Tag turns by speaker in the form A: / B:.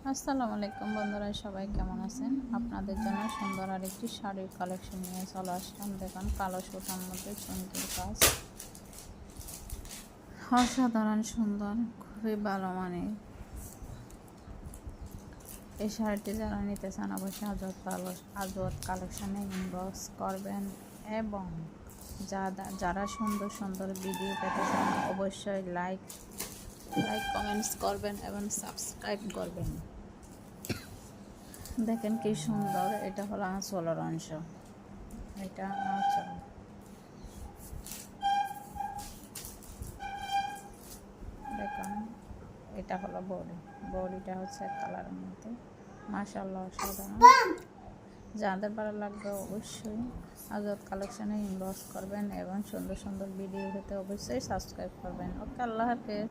A: আসসালামু আলাইকুম বন্ধুরা, সবাই কেমন আছেন? আপনাদের জন্য সুন্দর আরেকটি শাড়ির কালেকশন নিয়ে চলে আসলাম। দেখুন, কালো সুতার মধ্যে চুমকির কাজ, অসাধারণ সুন্দর, খুবই ভালো মানের। এই শাড়িটি যারা নিতে চান অবশ্যই আজওয়াত কালেকশনে ইনবক্স করবেন, এবং যারা সুন্দর সুন্দর ভিডিও পেতে চান অবশ্যই লাইক কমেন্টস করবেন এবং সাবস্ক্রাইব করবেন। দেখেন কি সুন্দর, এটা হলো আঁচলের অংশ, এটা আঁচল। দেখুন, এটা হলো বডিটা হচ্ছে কালারের মধ্যে। মাশাআল্লাহ, অসাধারণ। যাদের ভালো লাগবে অবশ্যই আজাদ কালেকশনে ইনবক্স করবেন এবং সুন্দর সুন্দর ভিডিও পেতে অবশ্যই সাবস্ক্রাইব করবেন। ওকে, আল্লাহ হাফেজ।